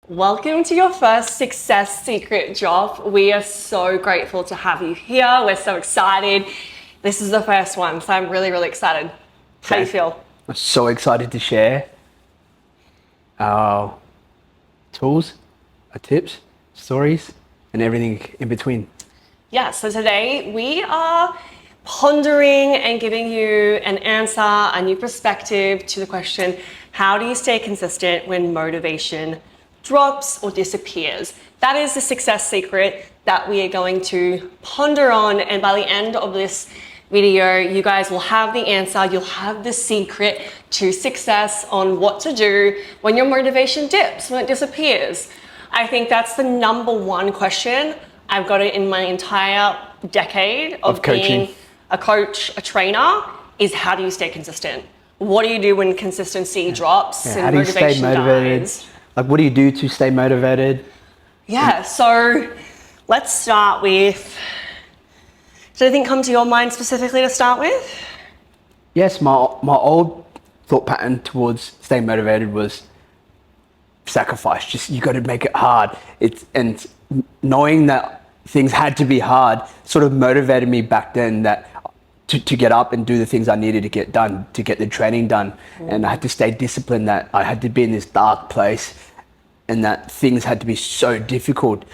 Welcome to your first Success Secret drop. We are so grateful to have you here. We're so excited. This is the first one, so I'm really, really excited. How do you feel? I'm so excited to share our tools, our tips, stories, and everything in between. Yeah, so today we are pondering and giving you an answer, a new perspective to the question, how do you stay consistent when motivation drops or disappears? That is the success secret that we are going to ponder on, and by the end of this video, you guys will have the answer. You'll have the secret to success on what to do when your motivation dips, when it disappears. I think that's the number one question. I've got it in my entire decade of being a coach, a trainer, is how do you stay consistent? What do you do when consistency drops and How do you motivation stay motivated? dies? Like, what do you do to stay motivated? Yeah, so let's start with, did anything come to your mind specifically to start with? Yes, my old thought pattern towards staying motivated was sacrifice. Just, you got to make it hard. And knowing that things had to be hard sort of motivated me back then, that to get up and do the things I needed to get done, to get the training done. And I had to stay disciplined, that I had to be in this dark place and that things had to be so difficult.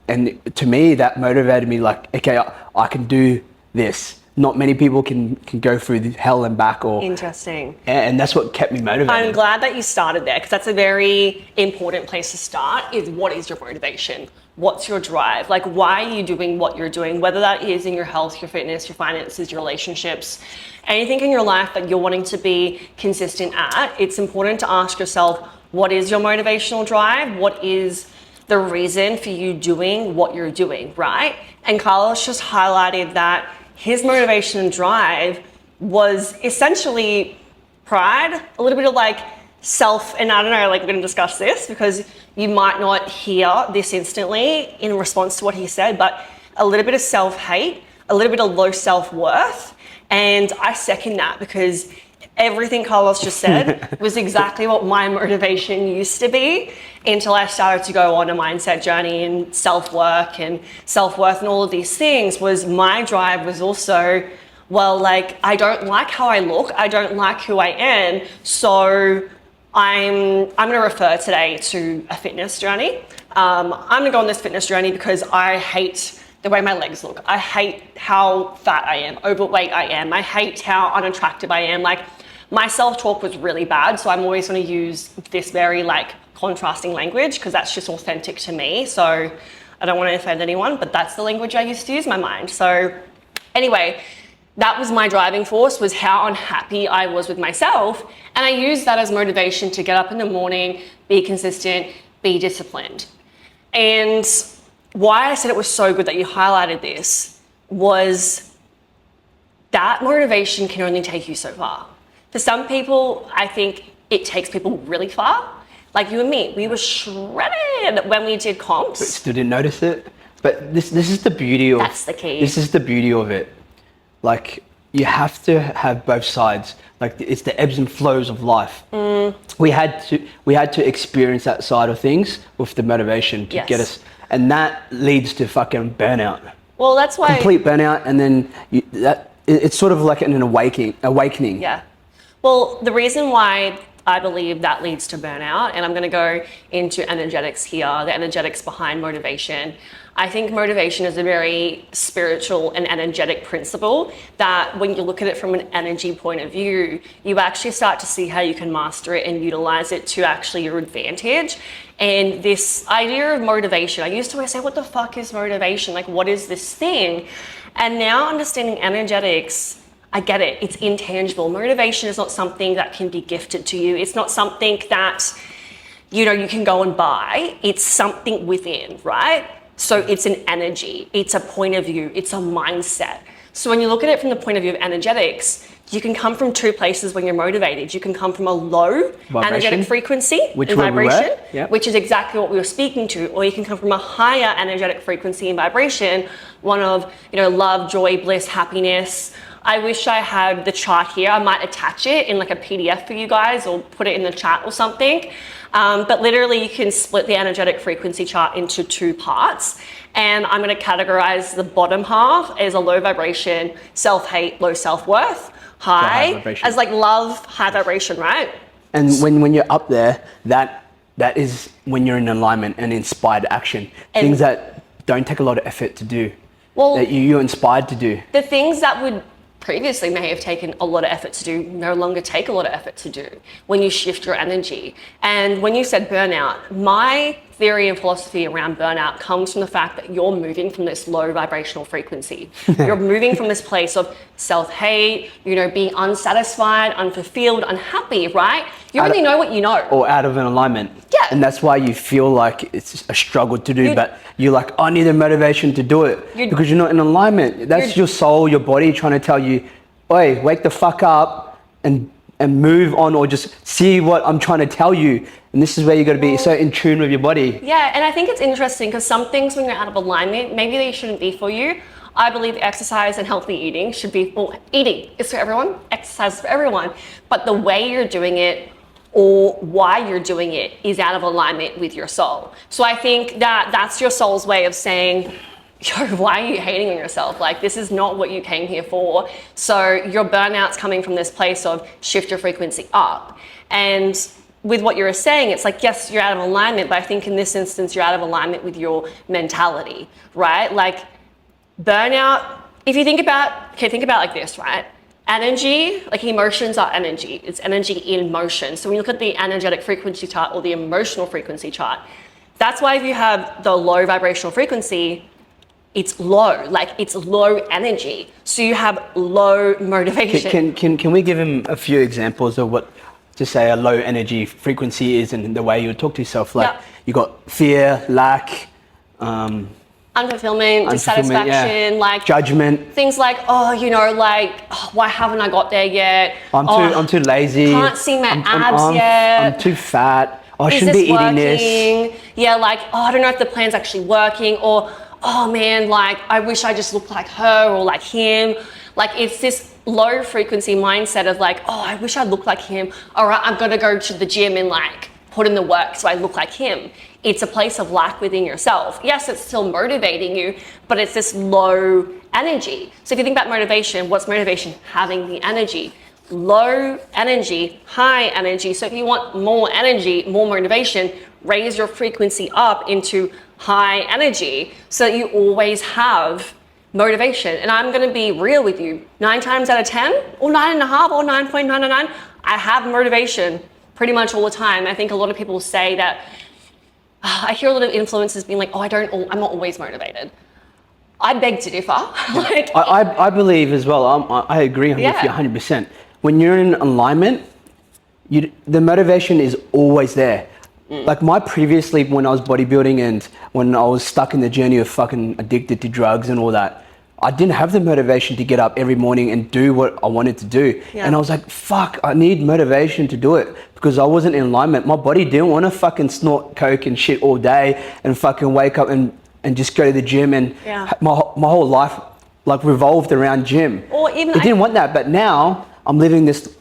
And to me, that motivated me, like, okay, I can do this. Not many people can go through the hell and back. Interesting. And that's what kept me motivated. I'm glad that you started there, because that's a very important place to start, is what is your motivation? What's your drive? Like, why are you doing what you're doing? Whether that is in your health, your fitness, your finances, your relationships, anything in your life that you're wanting to be consistent at, it's important to ask yourself, what is your motivational drive? What is the reason for you doing what you're doing, right? And Carlos just highlighted that his motivation and drive was essentially pride, a little bit of like self, and I don't know, like, we're gonna discuss this because you might not hear this instantly in response to what he said, but a little bit of self-hate, a little bit of low self-worth. And I second that, because everything Carlos just said was exactly what my motivation used to be, until I started to go on a mindset journey and self-work and self-worth and all of these things. Was my drive was also, well, like, I don't like how I look, I don't like who I am, so I'm going to refer today to a fitness journey. I'm going to go on this fitness journey because I hate the way my legs look. I hate how fat I am, overweight I am. I hate how unattractive I am. Like, my self-talk was really bad, so I'm always going to use this very like contrasting language because that's just authentic to me. So I don't want to offend anyone, but that's the language I used to use in my mind. So anyway, that was my driving force, was how unhappy I was with myself. And I used that as motivation to get up in the morning, be consistent, be disciplined. And why I said it was so good that you highlighted this was that motivation can only take you so far. For some people, I think it takes people really far. Like you and me, we were shredded when we did comps. But still didn't notice it. But this is the beauty of... That's the key. This is the beauty of it. Like, you have to have both sides. Like, it's the ebbs and flows of life. We had to experience that side of things with the motivation to get us, and that leads to fucking burnout. Well, that's why complete burnout, and then it's sort of like an awakening. Yeah. Well, the reason why I believe that leads to burnout, and I'm going to go into energetics here, the energetics behind motivation. I think motivation is a very spiritual and energetic principle that when you look at it from an energy point of view, you actually start to see how you can master it and utilize it to actually your advantage. And this idea of motivation, I used to always say, what the fuck is motivation? Like, what is this thing? And now understanding energetics, I get it. It's intangible. Motivation is not something that can be gifted to you. It's not something that, you know, you can go and buy. It's something within, right? So it's an energy. It's a point of view. It's a mindset. So when you look at it from the point of view of energetics, you can come from two places when you're motivated. You can come from a low energetic frequency and vibration, which is exactly what we were speaking to, or you can come from a higher energetic frequency and vibration, one of, you know, love, joy, bliss, happiness. I wish I had the chart here. I might attach it in like a PDF for you guys or put it in the chat or something. But literally you can split the energetic frequency chart into 2 parts. And I'm going to categorize the bottom half as a low vibration, self-hate, low self-worth, high vibration. as like love, high vibration, right? And when you're up there, that is when you're in alignment and inspired action. And things that don't take a lot of effort to do, well, that you're inspired to do. The things that would previously may have taken a lot of effort to do no longer take a lot of effort to do when you shift your energy. And when you said burnout, my theory and philosophy around burnout comes from the fact that you're moving from this low vibrational frequency. You're moving from this place of self-hate, being unsatisfied, unfulfilled, unhappy, right? You already know what you know. Or out of an alignment. Yeah. And that's why you feel like it's a struggle to do, but you're like, I need the motivation to do it because you're not in alignment. That's your soul, your body trying to tell you, oi, wake the fuck up and move on, or just see what I'm trying to tell you. And this is where you got to be so in tune with your body. Yeah, and I think it's interesting because some things when you're out of alignment, maybe they shouldn't be for you. I believe exercise and healthy eating should be, well, eating is for everyone, exercise is for everyone, but the way you're doing it or why you're doing it is out of alignment with your soul. So I think that that's your soul's way of saying, yo, why are you hating on yourself? Like, this is not what you came here for. So your burnout's coming from this place of shift your frequency up. And with what you're saying, it's like, yes, you're out of alignment, but I think in this instance, you're out of alignment with your mentality, right? Like burnout, if you think about like this, right? Energy, like emotions are energy. It's energy in motion. So when you look at the energetic frequency chart or the emotional frequency chart, that's why if you have the low vibrational frequency, it's low, like it's low energy. So you have low motivation. Can we give him a few examples of what to say a low energy frequency is and the way you would talk to yourself? Like you got fear, lack, unfulfillment, dissatisfaction, like judgment, things like, why haven't I got there yet? I'm too lazy. Can't see my abs yet. I'm too fat. I shouldn't be eating this. Yeah, like, I don't know if the plan's actually working, or oh man, like I wish I just looked like her or like him. Like it's this low frequency mindset of like, oh, I wish I looked like him. All right, I'm gonna go to the gym and like put in the work so I look like him. It's a place of lack within yourself. Yes, it's still motivating you, but it's this low energy. So if you think about motivation, what's motivation? Having the energy. Low energy, high energy. So if you want more energy, more motivation, raise your frequency up into high energy so that you always have motivation. And I'm going to be real with you, 9 times out of 10 or 9.5 or 9.999, I have motivation pretty much all the time. I think a lot of people say that, I hear a lot of influencers being like, oh, I'm not always motivated. I beg to differ. I believe as well, I agree with you 100%. When you're in alignment, the motivation is always there. Like previously when I was bodybuilding and when I was stuck in the journey of fucking addicted to drugs and all that, I didn't have the motivation to get up every morning and do what I wanted to do. Yeah. And I was like, fuck, I need motivation to do it because I wasn't in alignment. My body didn't want to fucking snort coke and shit all day and fucking wake up and just go to the gym and my whole life like revolved around gym. Or even it didn't want that, but now I'm living this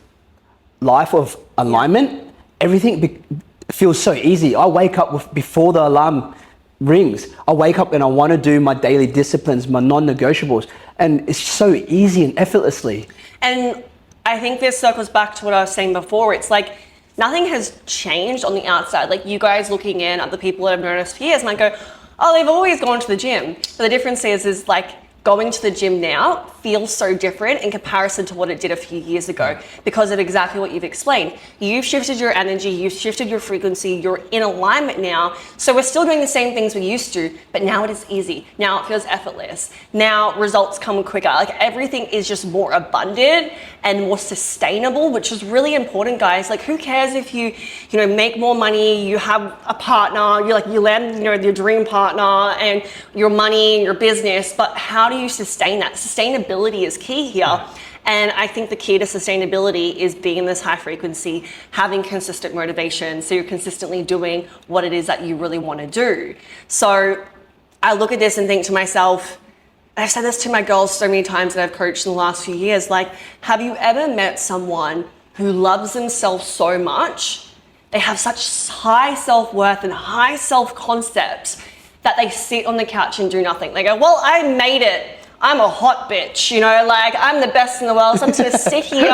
life of alignment. Everything feels so easy. I wake up before the alarm rings. I wake up and I want to do my daily disciplines, my non-negotiables, and it's so easy and effortlessly. And I think this circles back to what I was saying before. It's like nothing has changed on the outside. Like you guys looking in at the people that have known us for years, and I go, oh, they've always gone to the gym. But the difference is like going to the gym now feels so different in comparison to what it did a few years ago because of exactly what you've explained. You've shifted your energy, you've shifted your frequency, you're in alignment now. So we're still doing the same things we used to, but now it is easy. Now it feels effortless. Now results come quicker. Like everything is just more abundant and more sustainable, which is really important, guys. Like who cares if you make more money, you have a partner, you land, your dream partner and your money and your business, but how do you sustain that? Sustainability is key here. And I think the key to sustainability is being in this high frequency, having consistent motivation. So you're consistently doing what it is that you really want to do. So I look at this and think to myself, I've said this to my girls so many times that I've coached in the last few years, like, have you ever met someone who loves themselves so much they have such high self-worth and high self-concept that they sit on the couch and do nothing. They go, well, I made it. I'm a hot bitch, you know, like I'm the best in the world. So I'm just gonna sit here,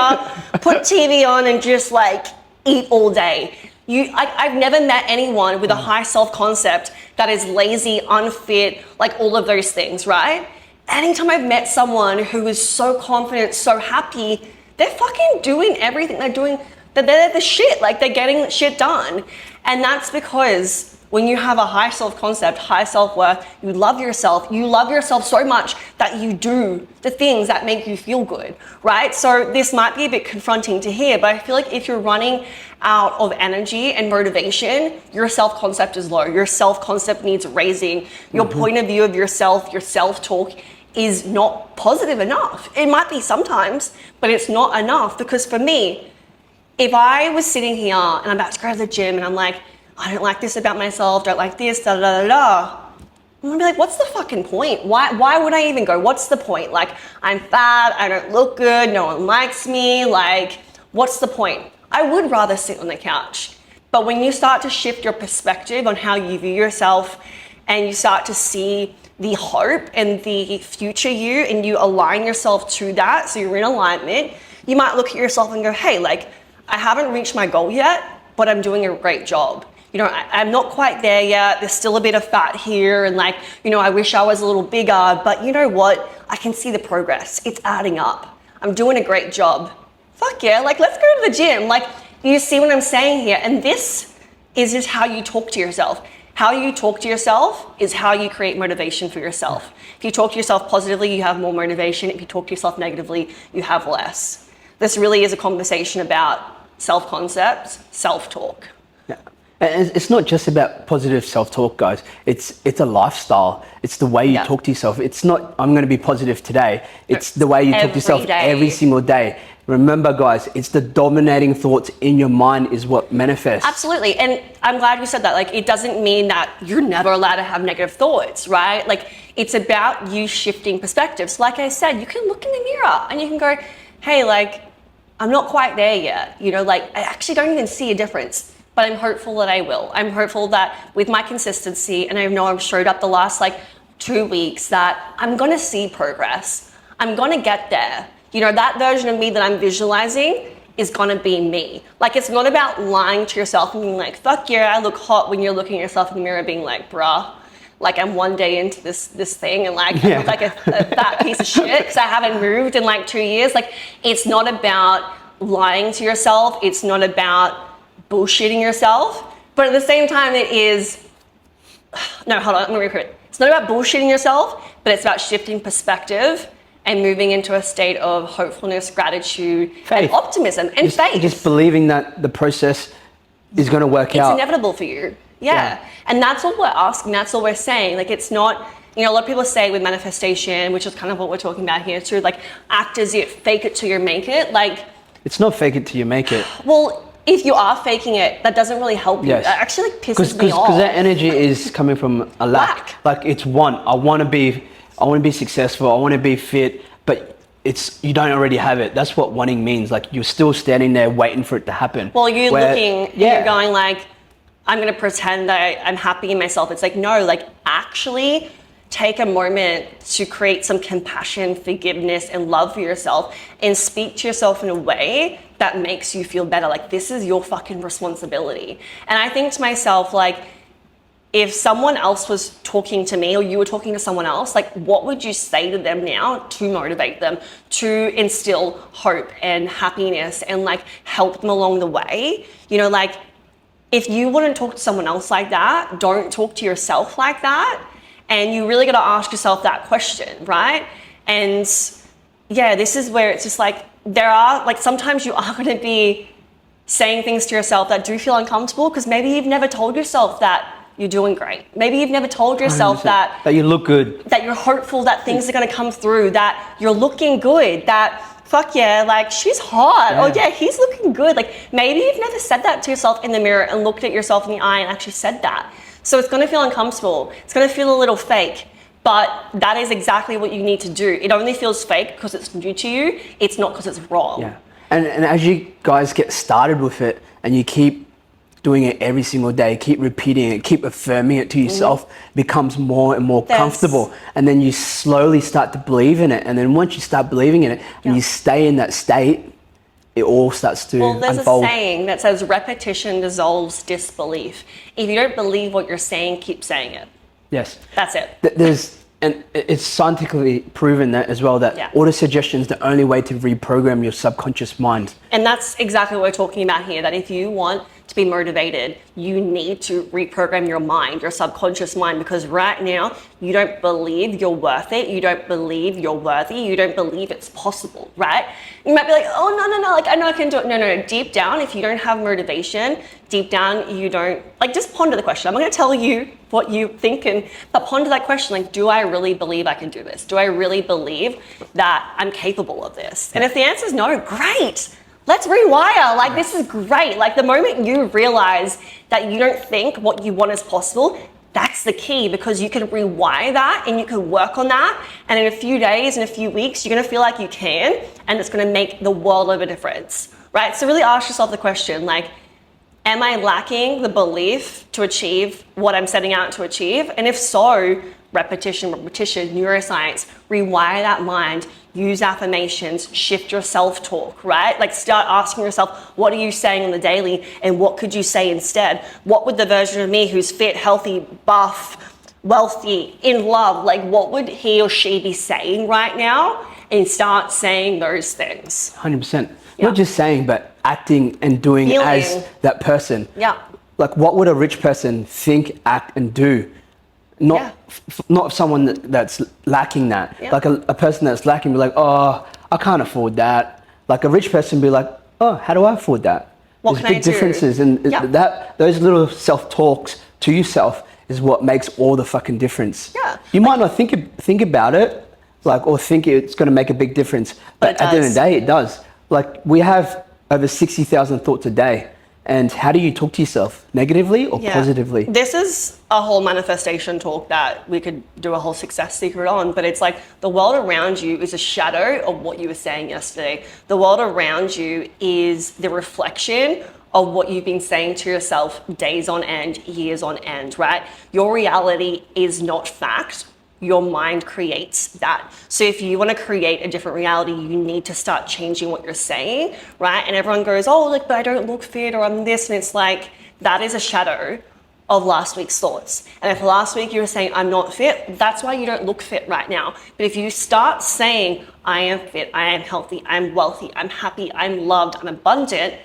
put TV on and just like eat all day. I've never met anyone with a high self-concept that is lazy, unfit, like all of those things, right? Anytime I've met someone who is so confident, so happy, they're fucking doing everything. They're the shit, like they're getting shit done. And that's because when you have a high self-concept, high self-worth, you love yourself so much that you do the things that make you feel good, right? So this might be a bit confronting to hear, but I feel like if you're running out of energy and motivation, your self-concept is low. Your self-concept needs raising. Your point of view of yourself, your self-talk is not positive enough. It might be sometimes, but it's not enough. Because for me, if I was sitting here and I'm about to go to the gym and I'm like, I don't like this about myself, don't like this, da da da da. I'm gonna be like, what's the fucking point? Why would I even go? What's the point? Like, I'm fat, I don't look good, no one likes me, like, what's the point? I would rather sit on the couch. But when you start to shift your perspective on how you view yourself and you start to see the hope and the future you and you align yourself to that, so you're in alignment, you might look at yourself and go, hey, like, I haven't reached my goal yet, but I'm doing a great job. You know, I'm not quite there yet. There's still a bit of fat here. And like, you know, I wish I was a little bigger, but you know what? I can see the progress. It's adding up. I'm doing a great job. Fuck yeah. Like, let's go to the gym. Like, you see what I'm saying here? And this is just how you talk to yourself. How you talk to yourself is how you create motivation for yourself. If you talk to yourself positively, you have more motivation. If you talk to yourself negatively, you have less. This really is a conversation about self-concept, self-talk. And it's not just about positive self-talk, guys. It's a lifestyle. It's the way you talk to yourself. It's not, I'm going to be positive today. It's the way you talk to yourself every single day. Remember, guys, it's the dominating thoughts in your mind is what manifests. Absolutely. And I'm glad you said that. Like, it doesn't mean that you're never allowed to have negative thoughts, right? Like, it's about you shifting perspectives. Like I said, you can look in the mirror and you can go, hey, like, I'm not quite there yet. You know, like, I actually don't even see a difference. But I'm hopeful that I will. I'm hopeful that with my consistency, and I know I've showed up the last like 2 weeks, that I'm gonna see progress. I'm gonna get there. You know, that version of me that I'm visualizing is gonna be me. Like, it's not about lying to yourself and being like, fuck yeah, I look hot, when you're looking at yourself in the mirror being like, bruh, like I'm one day into this thing and like I look like a fat piece of shit because I haven't moved in like 2 years. Like, it's not about lying to yourself. It's not about bullshitting yourself, but at the same time it is, no, hold on, I'm gonna repeat it. It's not about bullshitting yourself, but it's about shifting perspective and moving into a state of hopefulness, gratitude, and optimism and faith. Just believing that the process is gonna work out. It's inevitable for you. Yeah. And that's all we're asking, that's all we're saying. Like, it's not, you know, a lot of people say with manifestation, which is kind of what we're talking about here too, like act as if fake it till you make it. Like, it's not fake it till you make it. Well, if you are faking it, that doesn't really help you. That actually like pisses me off. Because that energy is coming from a lack. Like, it's want. I want to be successful. I want to be fit, but you don't already have it. That's what wanting means. Like, you're still standing there waiting for it to happen. Well, you're going like, I'm going to pretend that I'm happy in myself. It's like, no, like actually take a moment to create some compassion, forgiveness, and love for yourself and speak to yourself in a way that makes you feel better. Like, this is your fucking responsibility. And I think to myself, like, if someone else was talking to me or you were talking to someone else, like, what would you say to them now to motivate them, to instill hope and happiness and like help them along the way? You know, like, if you wouldn't talk to someone else like that, don't talk to yourself like that. And you really got to ask yourself that question, right? And yeah, this is where it's just like, there are, like, sometimes you are going to be saying things to yourself that do feel uncomfortable because maybe you've never told yourself that you're doing great. Maybe you've never told yourself that you look good, that you're hopeful that things are going to come through, that you're looking good, that fuck yeah, like she's hot. Oh yeah, he's looking good. Like, maybe you've never said that to yourself in the mirror and looked at yourself in the eye and actually said that. So it's going to feel uncomfortable. It's going to feel a little fake, but that is exactly what you need to do. It only feels fake because it's new to you. It's not because it's wrong. Yeah. And as you guys get started with it and you keep doing it every single day, keep repeating it, keep affirming it to yourself, becomes more and more comfortable. And then you slowly start to believe in it. And then once you start believing in it and you stay in that state, it all starts to there's unfold. a saying that says repetition dissolves disbelief. If you don't believe what you're saying, keep saying it. Yes. That's it. And it's scientifically proven that as well, that autosuggestion is the only way to reprogram your subconscious mind. And that's exactly what we're talking about here, that if you want to be motivated, you need to reprogram your mind, your subconscious mind, because right now you don't believe you're worth it. You don't believe you're worthy. You don't believe it's possible, right? You might be like, oh, no, like I know I can do it. No. Deep down, if you don't have motivation, deep down, you don't, like, just ponder the question. I'm going to tell you what you think, but ponder that question. Like, do I really believe I can do this? Do I really believe that I'm capable of this? And if the answer is no, great. Let's rewire. Like, this is great. Like, the moment you realize that you don't think what you want is possible, that's the key, because you can rewire that and you can work on that. And in a few days, in a few weeks, you're going to feel like you can, and it's going to make the world of a difference, right? So really ask yourself the question, like, am I lacking the belief to achieve what I'm setting out to achieve? And if so, repetition, neuroscience, rewire that mind, use affirmations, shift your self-talk, right? Like, start asking yourself, what are you saying on the daily, and what could you say instead? What would the version of me who's fit, healthy, buff, wealthy, in love, like, what would he or she be saying right now? And start saying those things. 100%. Not just saying, but acting and doing as that person. Yeah. Like, what would a rich person think, act, and do? Not someone that's lacking that. Like a person that's lacking be like, oh, I can't afford that. Like a rich person be like, oh, how do I afford that? There's big differences, and those little self-talks to yourself is what makes all the fucking difference. Yeah. You might not think about it, like, or think it's going to make a big difference, but at the end of the day, it does. Like, we have over 60,000 thoughts a day. And how do you talk to yourself? Negatively or positively? This is a whole manifestation talk that we could do a whole success secret on, but it's like the world around you is a shadow of what you were saying yesterday. The world around you is the reflection of what you've been saying to yourself days on end, years on end, right? Your reality is not fact. Your mind creates that. So if you want to create a different reality, you need to start changing what you're saying, right? And everyone goes, oh, like, but I don't look fit, or I'm this. And it's like, that is a shadow of last week's thoughts. And if last week you were saying, I'm not fit, that's why you don't look fit right now. But if you start saying, I am fit, I am healthy, I'm wealthy, I'm happy, I'm loved, I'm abundant,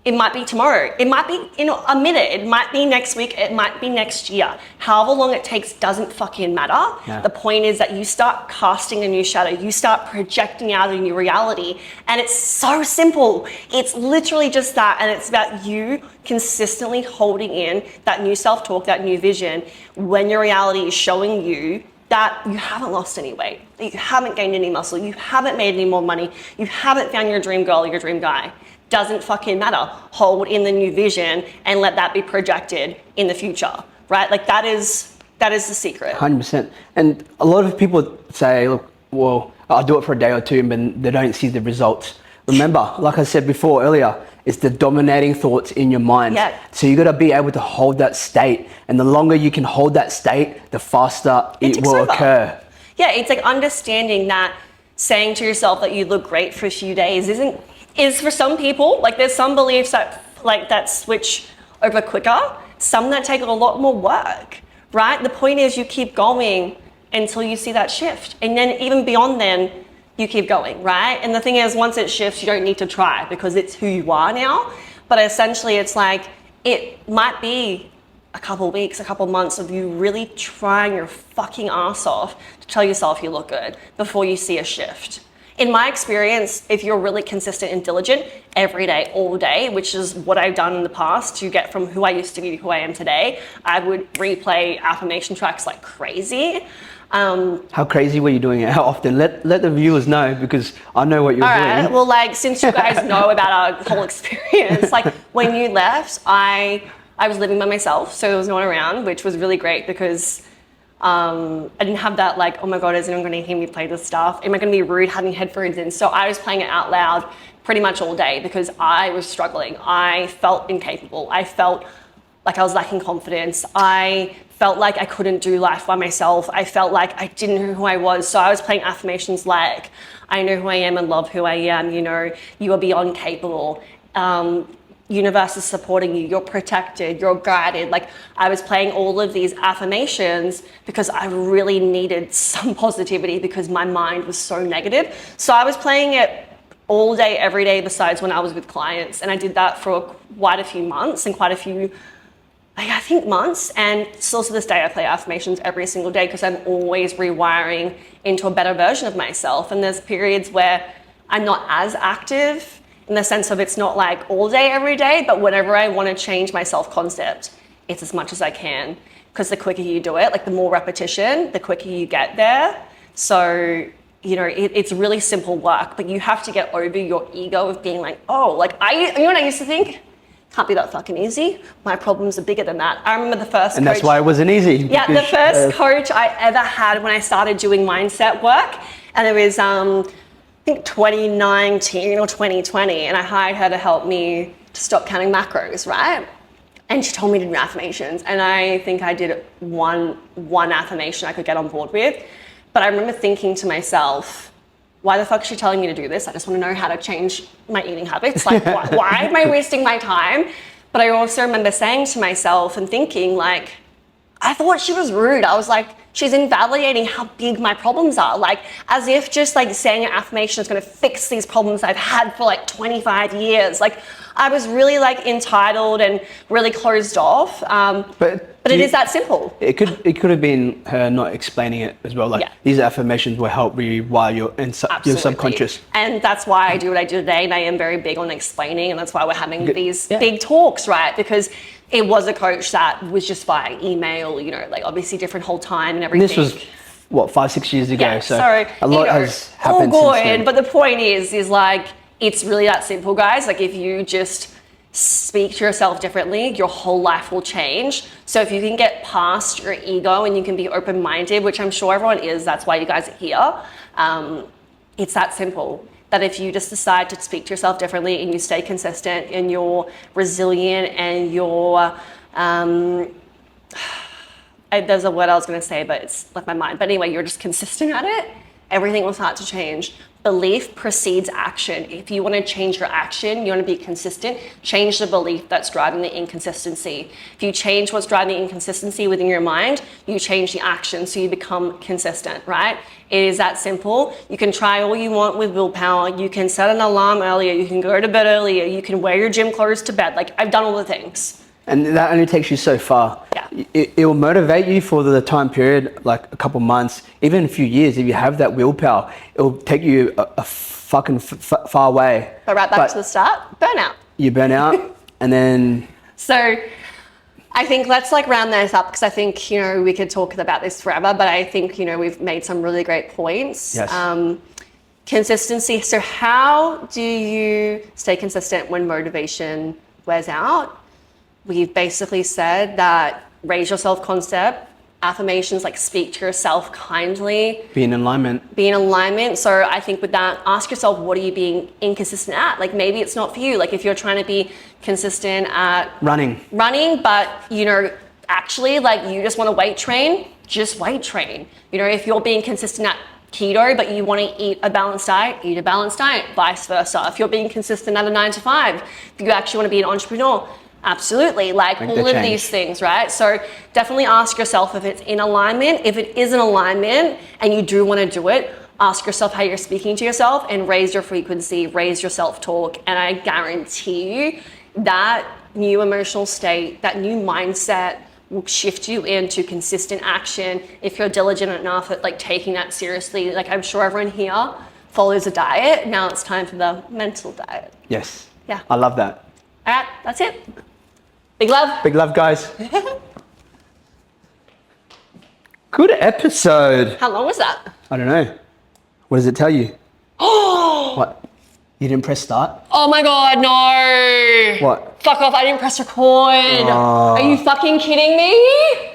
it might be tomorrow. It might be in a minute. It might be next week. It might be next year. However long it takes doesn't fucking matter. Yeah. The point is that you start casting a new shadow. You start projecting out a new reality. And it's so simple. It's literally just that. And it's about you consistently holding in that new self-talk, that new vision, when your reality is showing you that you haven't lost any weight, that you haven't gained any muscle, you haven't made any more money, you haven't found your dream girl or your dream guy. Doesn't fucking matter. Hold in the new vision and let that be projected in the future, right? Like, that is the secret. 100%. And a lot of people say, look, well, I'll do it for a day or two, but they don't see the results. Remember, like I said before earlier, it's the dominating thoughts in your mind. Yeah. So you got to be able to hold that state. And the longer you can hold that state, the faster it will occur. Yeah, it's like understanding that saying to yourself that you look great for a few days is for some people, like, there's some beliefs that switch over quicker, some that take a lot more work, right? The point is you keep going until you see that shift. And then even beyond then, you keep going, right? And the thing is, once it shifts, you don't need to try because it's who you are now. But essentially it's like, it might be a couple weeks, a couple months of you really trying your fucking ass off to tell yourself you look good before you see a shift. In my experience, if you're really consistent and diligent every day, all day, which is what I've done in the past to get from who I used to be to who I am today, I would replay affirmation tracks like crazy. How crazy were you doing it? How often? Let the viewers know, because I know what you're doing. All right. Well, like, since you guys know about our whole experience, like, when you left, I was living by myself, so there was no one around, which was really great because I didn't have that, like, oh my God, is anyone going to hear me play this stuff? Am I going to be rude having headphones in? So I was playing it out loud, pretty much all day because I was struggling. I felt incapable. I felt like I was lacking confidence. I felt like I couldn't do life by myself. I felt like I didn't know who I was. So I was playing affirmations like, I know who I am and love who I am. You know, you are beyond capable. Universe is supporting you. You're protected. You're guided. Like, I was playing all of these affirmations because I really needed some positivity because my mind was so negative. So I was playing it all day, every day, besides when I was with clients. And I did that for quite a few months and quite a few, I think, months. And still to this day, I play affirmations every single day because I'm always rewiring into a better version of myself. And there's periods where I'm not as active in the sense of it's not like all day, every day, but whenever I want to change my self-concept, it's as much as I can. Because the quicker you do it, like the more repetition, the quicker you get there. So, you know, it's really simple work, but you have to get over your ego of being like, oh, like you know what I used to think? Can't be that fucking easy. My problems are bigger than that. I remember the first And that's why it wasn't easy. Yeah, the first coach I ever had when I started doing mindset work, and it was, I think 2019 or 2020, and I hired her to help me to stop counting macros, right? And she told me to do affirmations, and I think I did one affirmation I could get on board with. But I remember thinking to myself, why the fuck is she telling me to do this? I just want to know how to change my eating habits. Like, why am I wasting my time? But I also remember saying to myself and thinking, like, I thought she was rude. I was like, she's invalidating how big my problems are. Like, as if just like saying an affirmation is going to fix these problems I've had for like 25 years. Like, I was really like entitled and really closed off. But it is that simple. It could have been her not explaining it as well. Like, Yeah. these affirmations will help you while you're in your subconscious. And that's why I do what I do today. And I am very big on explaining. And that's why we're having these Yeah. big talks, right? Because it was a coach that was just by email, you know, like obviously different whole time and everything. And this was, what, 5-6 years ago? Yeah, so a lot you know, has happened all since then. good. But the point is like, it's really that simple, guys. Like, if you just speak to yourself differently, your whole life will change. So if you can get past your ego and you can be open-minded, which I'm sure everyone is, that's why you guys are here. It's that simple. That if you just decide to speak to yourself differently and you stay consistent and you're resilient and you're, there's a word I was going to say, but it's left my mind. But anyway, you're just consistent at it, everything will start to change. Belief precedes action. If you want to change your action, you want to be consistent, change the belief that's driving the inconsistency. If you change what's driving the inconsistency within your mind, you change the action, so you become consistent, right? It is that simple. You can try all you want with willpower. You can set an alarm earlier. You can go to bed earlier. You can wear your gym clothes to bed. Like, I've done all the things. And that only takes you so far. Yeah. It will motivate you for the time period, like a couple months, even a few years. If you have that willpower, it will take you a fucking far way. But right back to the start, burnout. You burn out, and then... So I think let's like round this up, because I think, you know, we could talk about this forever, but I think, you know, we've made some really great points. Yes. Consistency. So how do you stay consistent when motivation wears out? We've basically said that raise your self-concept, affirmations like speak to yourself kindly. Be in alignment. Be in alignment. So I think with that, ask yourself, what are you being inconsistent at? Like, maybe it's not for you. Like, if you're trying to be consistent at Running, but, you know, actually, like, you just want to weight train, just weight train. You know, if you're being consistent at keto, but you want to eat a balanced diet, eat a balanced diet, vice versa. If you're being consistent at a 9 to 5, if you actually want to be an entrepreneur, absolutely, like all of these things, right? So definitely ask yourself if it's in alignment. If it is in alignment and you do want to do it, ask yourself how you're speaking to yourself and raise your frequency, raise your self-talk. And I guarantee you that new emotional state, that new mindset will shift you into consistent action if you're diligent enough at like taking that seriously. Like, I'm sure everyone here follows a diet. Now it's time for the mental diet. yes. Yeah. I love that. All right, that's it. Big love. Big love, guys. Good episode. How long was that? I don't know. What does it tell you? Oh! What? You didn't press start? Oh my God, no. What? Fuck off, I didn't press record. Oh. Are you fucking kidding me?